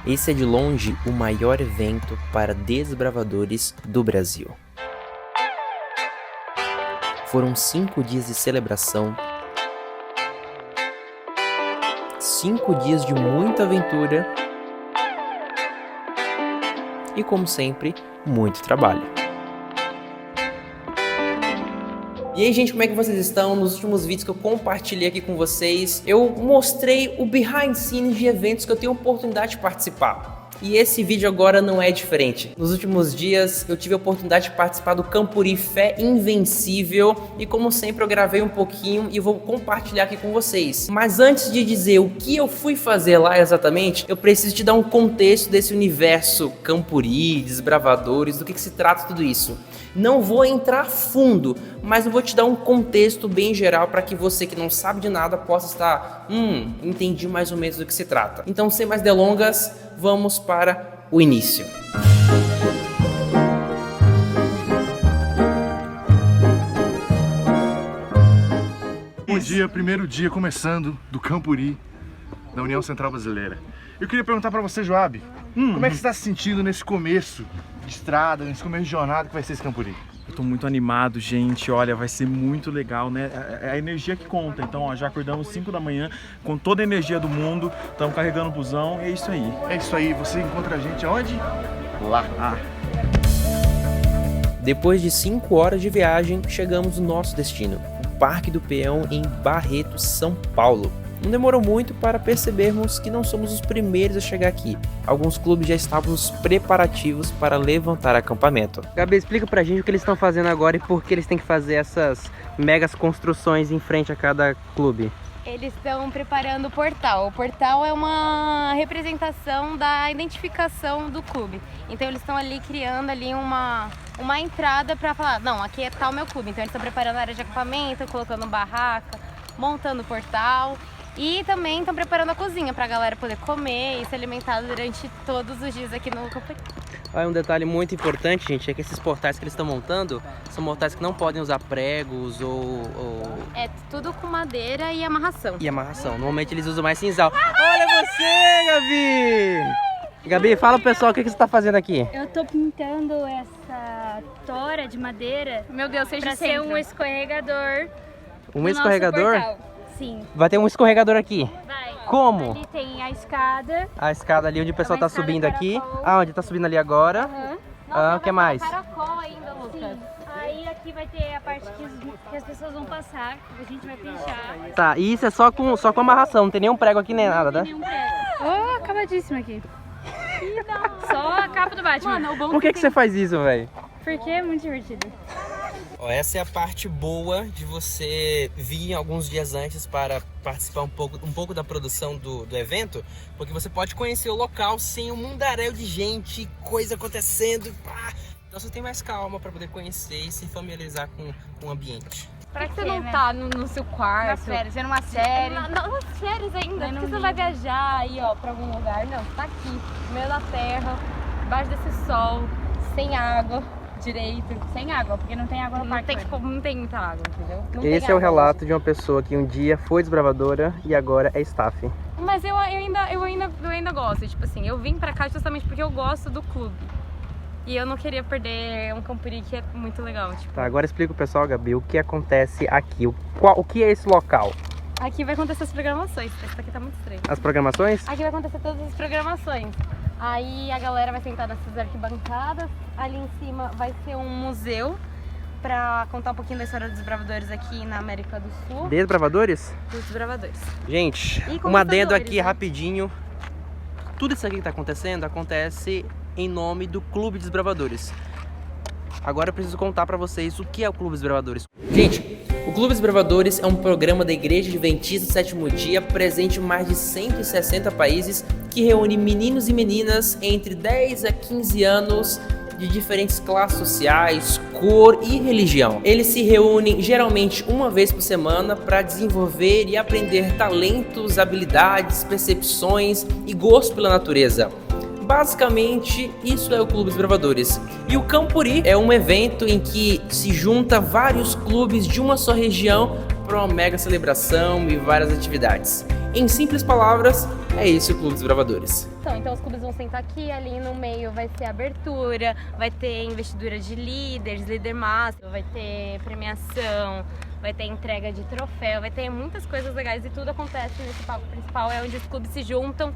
Esse é de longe o maior evento para desbravadores do Brasil. Foram 5 dias de celebração, 5 dias de muita aventura e, como sempre, muito trabalho. E aí, gente, como é que vocês estão? Nos últimos vídeos que eu compartilhei aqui com vocês, eu mostrei o behind the scenes de eventos que eu tenho oportunidade de participar. E esse vídeo agora não é diferente. Nos últimos dias eu tive a oportunidade de participar do Campuri Fé Invencível e, como sempre, eu gravei um pouquinho e vou compartilhar aqui com vocês. Mas antes de dizer o que eu fui fazer lá exatamente, eu preciso te dar um contexto desse universo Campuri, desbravadores, do que se trata tudo isso. Não vou entrar fundo, mas eu vou te dar um contexto bem geral para que você que não sabe de nada possa estar, entendi mais ou menos do que se trata. Então, sem mais delongas, vamos para o início. Bom dia, primeiro dia começando do Campuri, da União Central Brasileira. Eu queria perguntar para você, Joab, como é que você está se sentindo nesse começo de estrada, nesse começo de jornada que vai ser esse Campuri? Eu tô muito animado, gente. Olha, vai ser muito legal, né? É a energia que conta. Então, ó, já acordamos 5 da manhã com toda a energia do mundo. Estamos carregando o busão. É isso aí. É isso aí. Você encontra a gente aonde? Lá. Depois de 5 horas de viagem, chegamos no nosso destino, o Parque do Peão em Barretos, São Paulo. Não demorou muito para percebermos que não somos os primeiros a chegar aqui. Alguns clubes já estavam nos preparativos para levantar acampamento. Gabi, explica pra gente o que eles estão fazendo agora e por que eles têm que fazer essas megas construções em frente a cada clube. Eles estão preparando o portal. O portal é uma representação da identificação do clube. Então eles estão ali criando ali uma entrada para falar, não, aqui é tal meu clube. Então eles estão preparando a área de acampamento, colocando barraca, montando o portal. E também estão preparando a cozinha para a galera poder comer e se alimentar durante todos os dias aqui no Campuri. Um detalhe muito importante, gente, é que esses portais que eles estão montando são portais que não podem usar pregos ou... É tudo com madeira e amarração. Normalmente eles usam mais cinzal. Olha você, Gabi! Gabi, fala pro pessoal o que você está fazendo aqui. Eu tô pintando essa tora de madeira. Meu Deus, seja pra ser um escorregador. Um escorregador? Sim. Vai ter um escorregador aqui. Vai. Como? Ali tem a escada. A escada ali onde o pessoal tá subindo aqui. caracol. Onde tá subindo ali agora. O que mais? Caracol ainda, Lucas. Sim. Aí aqui vai ter a parte que as pessoas vão passar, que a gente vai pinchar. Tá, e isso é só com amarração, não tem nenhum prego aqui nem nada, né? Nenhum prego. Acabadíssimo aqui. Só a capa do Batman. Mano, Por que você faz isso, velho? Porque é muito divertido. Essa é a parte boa de você vir alguns dias antes para participar um pouco da produção do evento, porque você pode conhecer o local sem um mundaréu de gente, coisa acontecendo. Então você tem mais calma para poder conhecer e se familiarizar com o ambiente. Pra que você não tá no seu quarto? Nas férias, vendo uma série. Nas férias ainda, porque você não vai viajar aí, ó, pra algum lugar. Não, você tá aqui, no meio da terra, embaixo desse sol, sem água direito. Sem água, porque não tem água no parque. Não tem muita água, entendeu? Esse é o relato de uma pessoa que um dia foi desbravadora e agora é staff. Mas eu ainda gosto, tipo assim, eu vim pra cá justamente porque eu gosto do clube. E eu não queria perder um Campuri que é muito legal, tipo. Tá, agora explica pro pessoal, Gabi, o que acontece aqui. O que é esse local? Aqui vai acontecer as programações, esse daqui tá muito estranho. As programações? Aqui vai acontecer todas as programações. Aí a galera vai sentar nessas arquibancadas. Ali em cima vai ser um museu pra contar um pouquinho da história dos desbravadores aqui na América do Sul. Desbravadores? Dos desbravadores. Gente, um adendo aqui rapidinho. Tudo isso aqui que tá acontecendo acontece em nome do Clube Desbravadores. Agora eu preciso contar pra vocês o que é o Clube Desbravadores. Gente, o Clube Desbravadores é um programa da Igreja Adventista do Sétimo Dia, presente em mais de 160 países, que reúne meninos e meninas entre 10 a 15 anos de diferentes classes sociais, cor e religião. Eles se reúnem geralmente uma vez por semana para desenvolver e aprender talentos, habilidades, percepções e gosto pela natureza. Basicamente, isso é o Clube Desbravadores. E o Campuri é um evento em que se junta vários clubes de uma só região para uma mega celebração e várias atividades. Em simples palavras, é isso o Clube dos Desbravadores. Então os clubes vão sentar aqui, ali no meio vai ter abertura, vai ter investidura de líderes, líder máximo, vai ter premiação, vai ter entrega de troféu, vai ter muitas coisas legais e tudo acontece nesse palco principal, é onde os clubes se juntam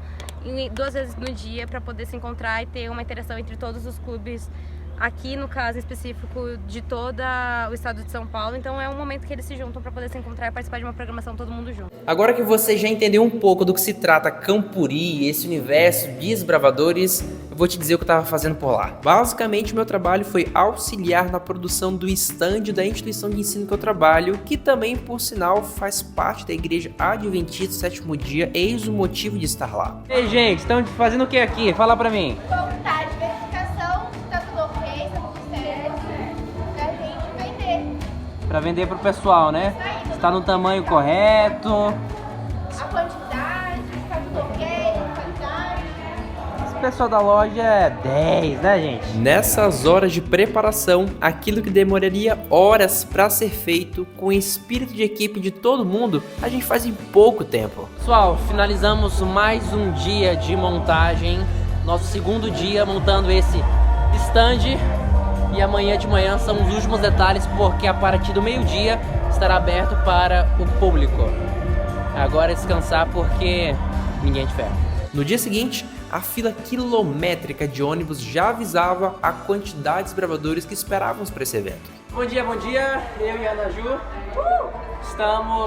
2 vezes no dia para poder se encontrar e ter uma interação entre todos os clubes. Aqui, no caso específico, de todo o estado de São Paulo. Então é um momento que eles se juntam para poder se encontrar e participar de uma programação todo mundo junto. Agora que você já entendeu um pouco do que se trata Campuri, esse universo de desbravadores, eu vou te dizer o que eu estava fazendo por lá. Basicamente, meu trabalho foi auxiliar na produção do stand da instituição de ensino que eu trabalho, que também, por sinal, faz parte da Igreja Adventista do Sétimo Dia, eis o motivo de estar lá. Ei, gente, estão fazendo o que aqui? Fala pra mim. Voltar de verificação, tá tudo ok, tá tudo certo, pra gente vender. Pra vender pro pessoal, né? Está no tamanho correto. A quantidade, tá tudo ok, a qualidade. Esse pessoal da loja é 10, né, gente? Nessas horas de preparação, aquilo que demoraria horas para ser feito, com o espírito de equipe de todo mundo, a gente faz em pouco tempo. Pessoal, finalizamos mais um dia de montagem. Nosso segundo dia montando esse stand. E amanhã de manhã são os últimos detalhes, porque a partir do meio-dia estará aberto para o público. Agora é descansar porque ninguém é de ferro. No dia seguinte, a fila quilométrica de ônibus já avisava a quantidade de desbravadores que esperávamos para esse evento. Bom dia, eu e a Ana Ju.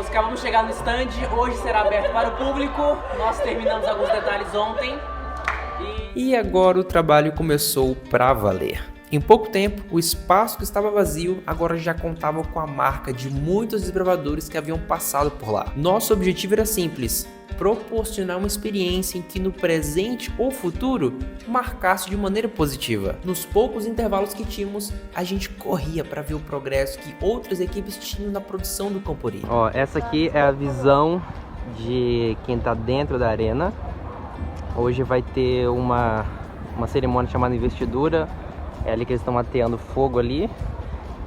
Acabamos de chegar no stand, hoje será aberto para o público. Nós terminamos alguns detalhes ontem. E agora o trabalho começou para valer. Em pouco tempo, o espaço que estava vazio agora já contava com a marca de muitos desbravadores que haviam passado por lá. Nosso objetivo era simples: proporcionar uma experiência em que no presente ou futuro marcasse de maneira positiva. Nos poucos intervalos que tínhamos, a gente corria para ver o progresso que outras equipes tinham na produção do Campuri. Ó, essa aqui é a visão de quem tá dentro da arena. Hoje vai ter uma cerimônia chamada investidura. É ali que eles estão ateando fogo ali.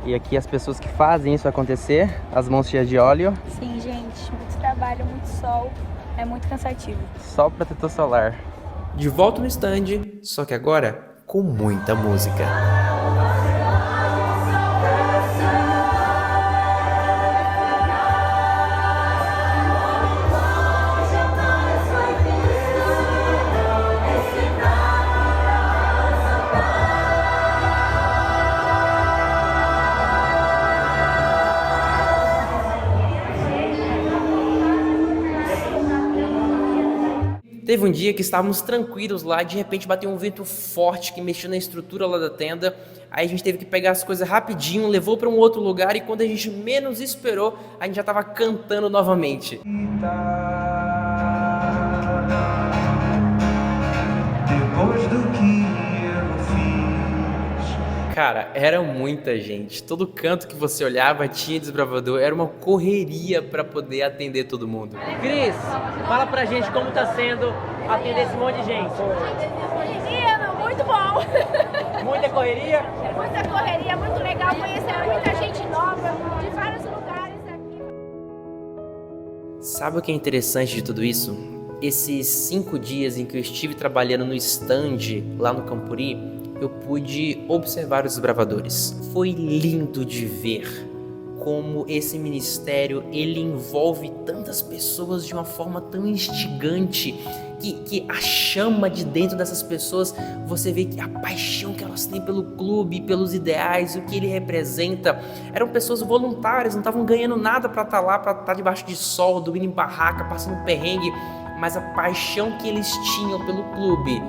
E aqui as pessoas que fazem isso acontecer, as mãos cheias de óleo. Sim, gente, muito trabalho, muito sol, é muito cansativo. Só protetor solar. De volta no stand, só que agora com muita música. Teve um dia que estávamos tranquilos lá e de repente bateu um vento forte que mexeu na estrutura lá da tenda. Aí a gente teve que pegar as coisas rapidinho, levou para um outro lugar e quando a gente menos esperou, a gente já estava cantando novamente. Depois do que eu fiz. Cara, era muita gente. Todo canto que você olhava tinha desbravador. Era uma correria para poder atender todo mundo. Cris, fala pra gente como tá sendo atender esse monte de gente. Muito bom! Muita correria? Muita correria, muito legal, conhecer muita gente nova de vários lugares aqui. Sabe o que é interessante de tudo isso? Esses 5 dias em que eu estive trabalhando no stand lá no Campuri, eu pude observar os desbravadores. Foi lindo de ver como esse ministério ele envolve tantas pessoas de uma forma tão instigante que a chama de dentro dessas pessoas, você vê que a paixão que elas têm pelo clube, pelos ideais, o que ele representa. Eram pessoas voluntárias, não estavam ganhando nada para estar lá, para estar debaixo de sol, dormindo em barraca, passando perrengue, mas a paixão que eles tinham pelo clube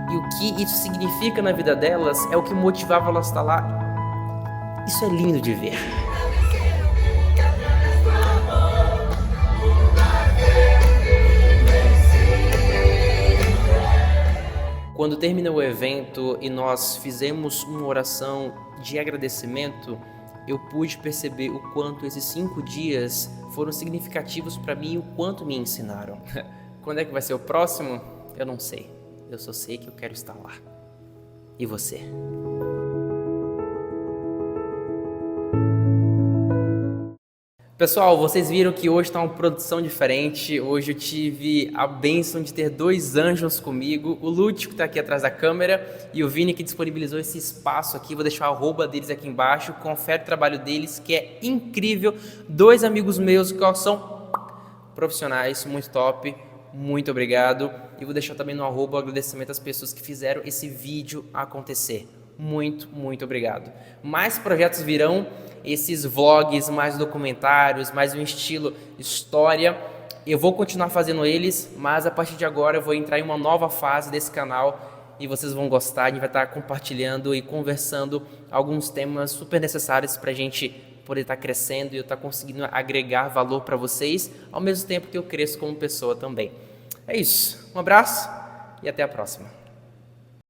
e o que isso significa na vida delas é o que motivava elas a estar lá. Isso é lindo de ver. Quando terminou o evento e nós fizemos uma oração de agradecimento, eu pude perceber o quanto esses 5 dias foram significativos para mim e o quanto me ensinaram. Quando é que vai ser o próximo? Eu não sei. Eu só sei que eu quero estar lá. E você? Pessoal, vocês viram que hoje está uma produção diferente. Hoje eu tive a bênção de ter 2 anjos comigo. O Lúcio, que está aqui atrás da câmera, e o Vini, que disponibilizou esse espaço aqui. Vou deixar o arroba deles aqui embaixo. Confere o trabalho deles, que é incrível. 2 amigos meus que são profissionais, muito top. Muito obrigado. E vou deixar também no arroba o agradecimento às pessoas que fizeram esse vídeo acontecer. Muito, muito obrigado. Mais projetos virão, esses vlogs, mais documentários, mais um estilo história. Eu vou continuar fazendo eles, mas a partir de agora eu vou entrar em uma nova fase desse canal e vocês vão gostar. A gente vai estar compartilhando e conversando alguns temas super necessários para a gente poder estar crescendo e eu estar conseguindo agregar valor para vocês, ao mesmo tempo que eu cresço como pessoa também. É isso. Um abraço e até a próxima.